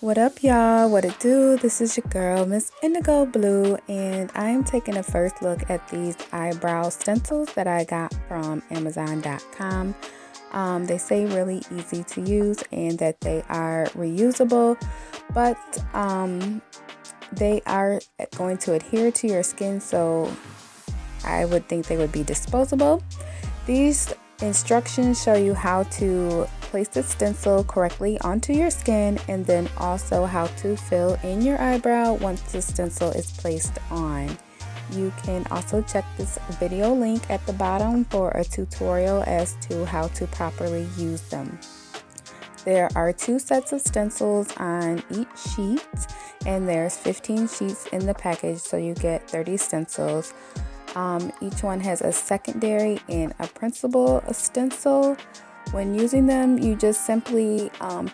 What up, y'all? What it do? This is your girl, Miss Indigo Blue, and I'm taking a first look at these eyebrow stencils that I got from Amazon.com. They say really easy to use and that they are reusable, but they are going to adhere to your skin, so I would think they would be disposable. These instructions show you how to place the stencil correctly onto your skin, and then also how to fill in your eyebrow once the stencil is placed on. You can also check this video link at the bottom for a tutorial as to how to properly use them. There are 2 sets of stencils on each sheet, and there's 15 sheets in the package, so you get 30 stencils. Each one has a secondary and a principal stencil. When using them, you just simply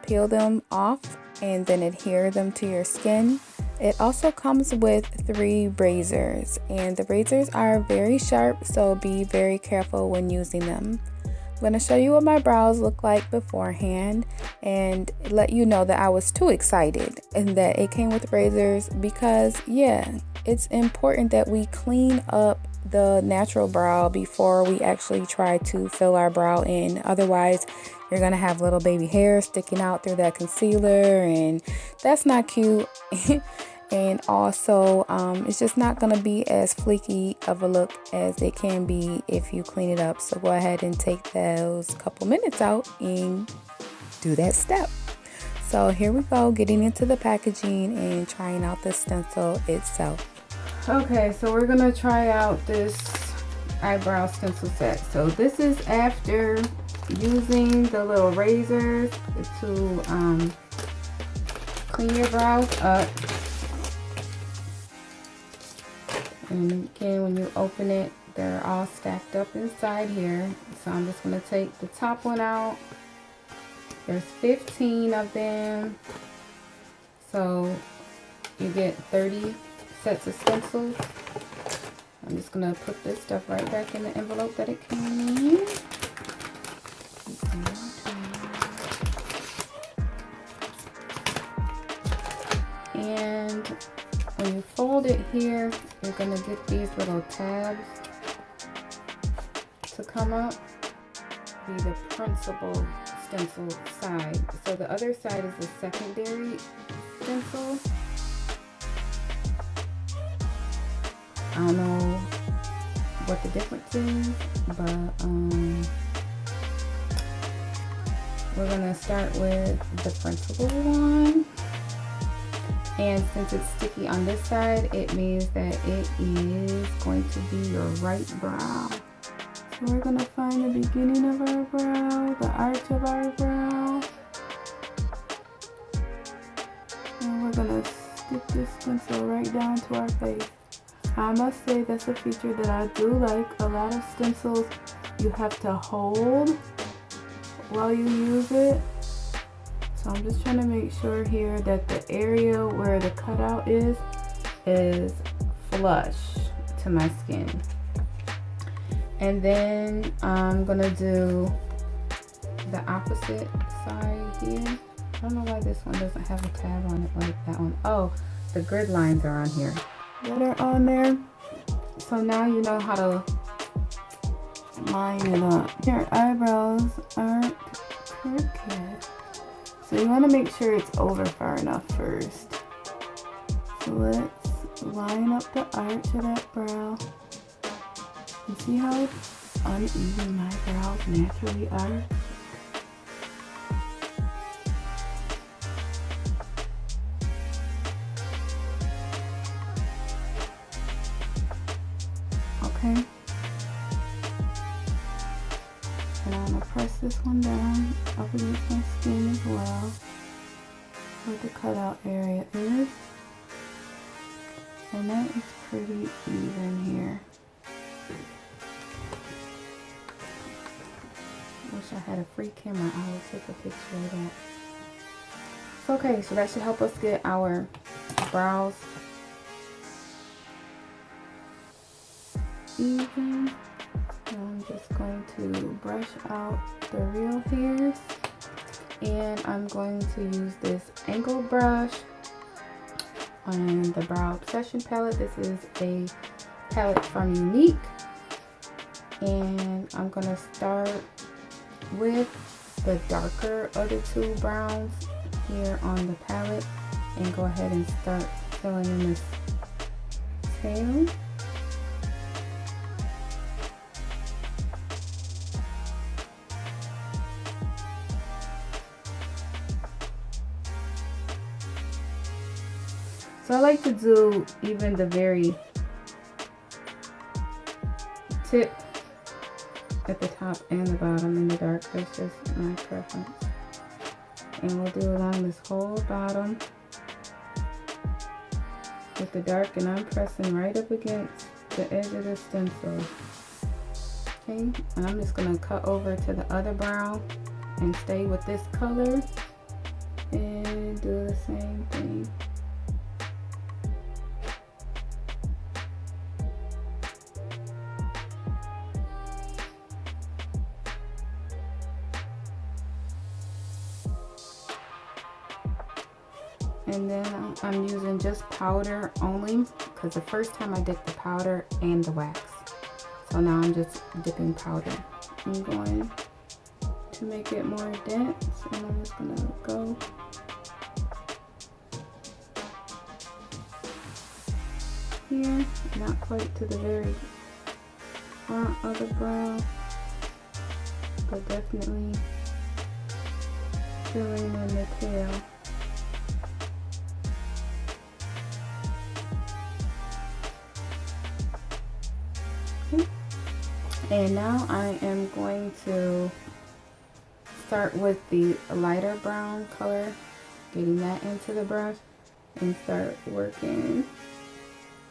peel them off and then adhere them to your skin. It also comes with 3 razors, and the razors are very sharp, so be very careful when using them. I'm going to show you what my brows look like beforehand and let you know that I was too excited and that it came with razors because, yeah, it's important that we clean up the natural brow before we actually try to fill our brow in. Otherwise, you're going to have little baby hairs sticking out through that concealer, and that's not cute. And also, it's just not going to be as fleeky of a look as it can be if you clean it up. So go ahead and take those couple minutes out and do that step. So here we go, getting into the packaging and trying out the stencil itself. Okay, so we're going to try out this eyebrow stencil set. So this is after using the little razors to clean your brows up. And again, when you open it, they're all stacked up inside here. So I'm just going to take the top one out. There's 15 of them. So you get 30 sets of stencils. I'm just going to put this stuff right back in the envelope that it came in. And when you fold it here, you're going to get these little tabs to come up. Be the principal stencil side. So the other side is the secondary stencil. I don't know what the difference is, but we're going to start with the principal one. And since it's sticky on this side, it means that it is going to be your right brow. So we're going to find the beginning of our brow, the arch of our brow. And we're going to stick this stencil right down to our face. I must say that's a feature that I do like. A lot of stencils you have to hold while you use it. So I'm just trying to make sure here that the area where the cutout is flush to my skin. And then I'm gonna do the opposite side here. I don't know why this one doesn't have a tab on it like that one. Oh, the grid lines are on here. That are on there. So now you know how to line it up. Your eyebrows aren't crooked. So you want to make sure it's over far enough first. So let's line up the arch of that brow. You see how uneven my brows naturally are? Okay. And I'm going to press this one down up against my skin as well, where the cutout area is. And that is pretty even here. Wish I had a free camera, I would take a picture of that. Okay, so that should help us get our brows even. I'm just going to brush out the real hairs And I'm going to use this angle brush on the Brow Obsession palette. This is a palette from Unique. And I'm going to start with the darker of the two browns here on the palette and go ahead and start filling in this tail. So I like to do even the very tip at the top and the bottom in the dark. That's just my preference. And we'll do along this whole bottom with the dark, and I'm pressing right up against the edge of the stencil. Okay, and I'm just gonna cut over to the other brow and stay with this color and do the same thing. And then I'm using just powder only because the first time I dipped the powder and the wax. So now I'm just dipping powder. I'm going to make it more dense, and I'm just gonna go here, not quite to the very front of the brow, but definitely filling in the tail. And now I am going to start with the lighter brown color, getting that into the brush, and start working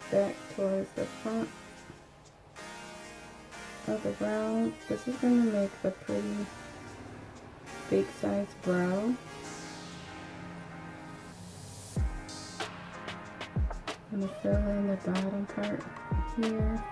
back towards the front of the brow. This is going to make a pretty big size brow. I'm going to fill in the bottom part here.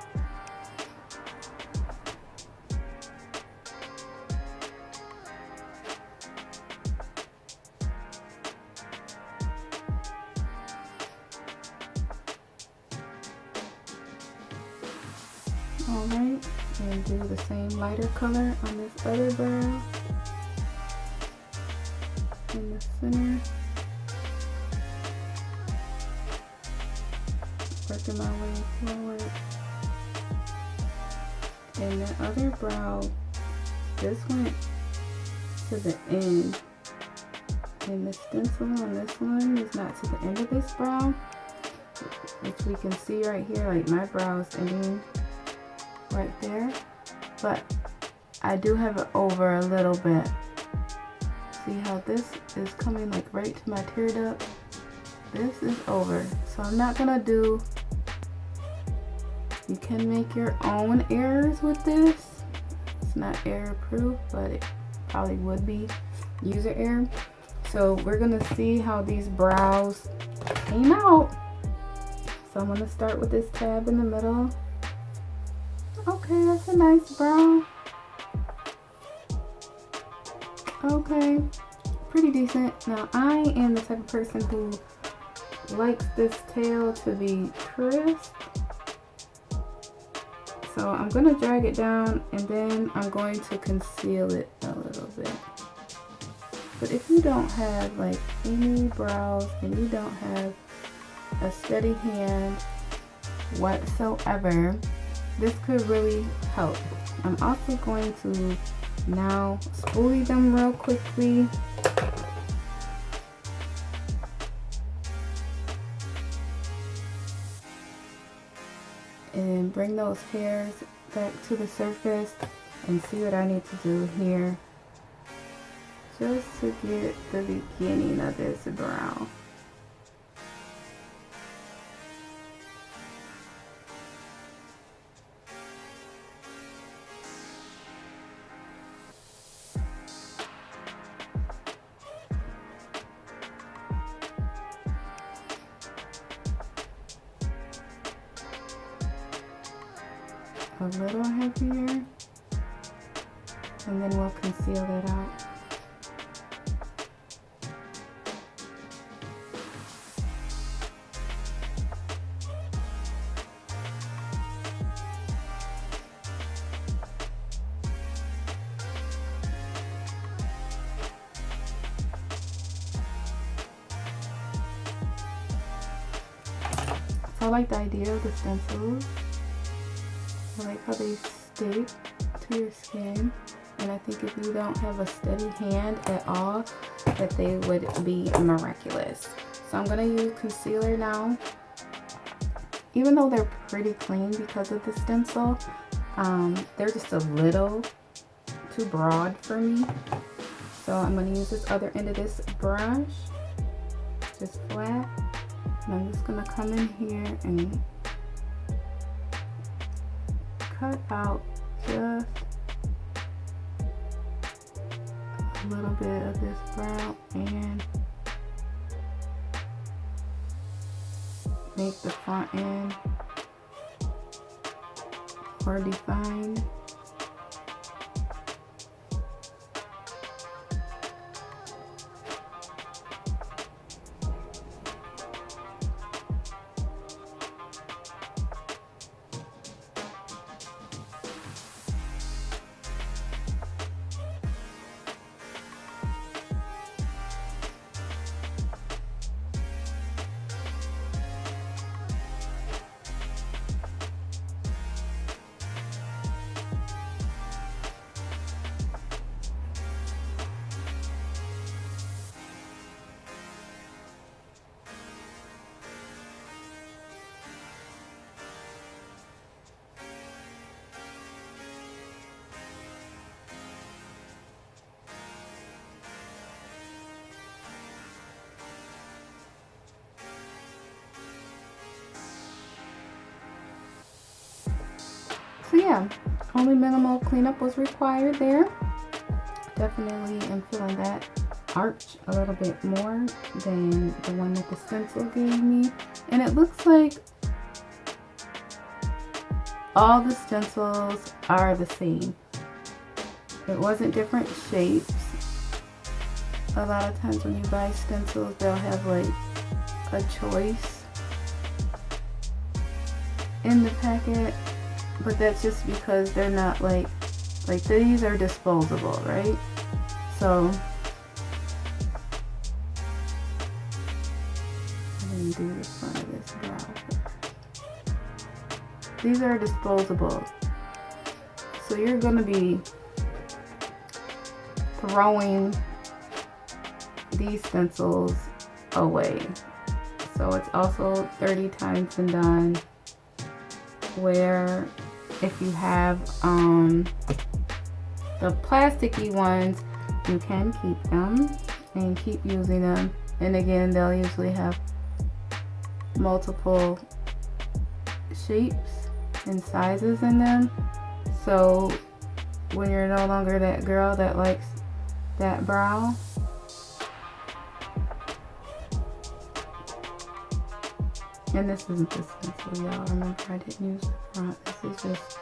Alright, and do the same lighter color on this other brow in the center. Working my way forward. And the other brow, this went to the end. And the stencil on this one is not to the end of this brow, which we can see right here, like my brow is ending right there, but I do have it over a little bit. See how this is coming like right to my tear duct? This is over, so I'm not gonna do, you can make your own errors with this. It's not error proof, but it probably would be user error. So we're gonna see how these brows came out. So I'm gonna start with this tab in the middle. Okay, that's a nice brow. Okay, pretty decent. Now I am the type of person who likes this tail to be crisp. So I'm gonna drag it down and then I'm going to conceal it a little bit. But if you don't have like any brows and you don't have a steady hand whatsoever, this could really help. I'm also going to now spoolie them real quickly. And bring those hairs back to the surface and see what I need to do here. Just to get the beginning of this brow. A little heavier, and then we'll conceal it out. I like the idea of the stencils. I like how they stick to your skin. And I think if you don't have a steady hand at all, that they would be miraculous. So I'm going to use concealer now. Even though they're pretty clean because of the stencil, they're just a little too broad for me. So I'm going to use this other end of this brush, just flat. And I'm just going to come in here and cut out just a little bit of this brow and make the front end more defined. So yeah, only minimal cleanup was required there. Definitely am feeling that arch a little bit more than the one that the stencil gave me. And it looks like all the stencils are the same. It wasn't different shapes. A lot of times when you buy stencils, they'll have like a choice in the packet. But that's just because they're not like these are disposable, right? So I'm gonna do the front of this brow first. These are disposable. So you're gonna be throwing these stencils away. So it's also 30 times and done, where if you have the plasticky ones, you can keep them and keep using them. And again, they'll usually have multiple shapes and sizes in them. So when you're no longer that girl that likes that brow, and this isn't the stencil, y'all. Remember, I didn't use the front. This is just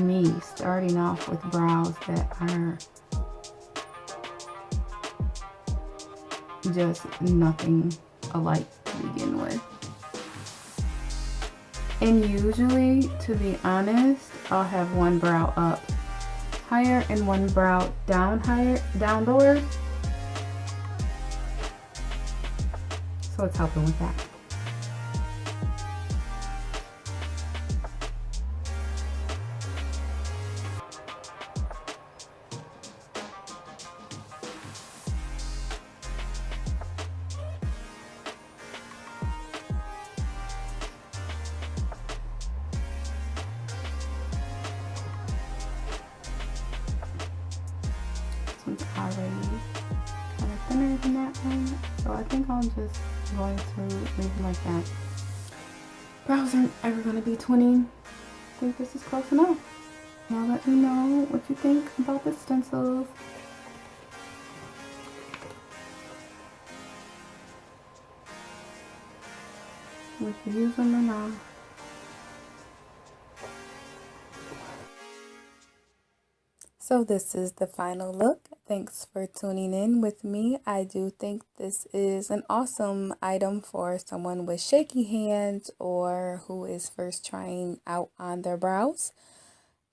me starting off with brows that are just nothing alike to begin with. And usually, to be honest, I'll have one brow up higher and one brow down lower. So it's helping with that. Already kind of thinner than that one, so I think I'm just going to leave it like that. Brows aren't ever going to be 20. I think this is close enough. Now let me know what you think about the stencils. If you use them or not. So this is the final look. Thanks for tuning in with me. I do think this is an awesome item for someone with shaky hands or who is first trying out on their brows.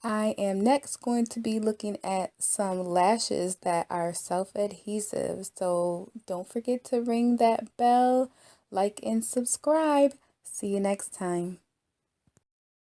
I am next going to be looking at some lashes that are self-adhesive. So don't forget to ring that bell, like and subscribe. See you next time.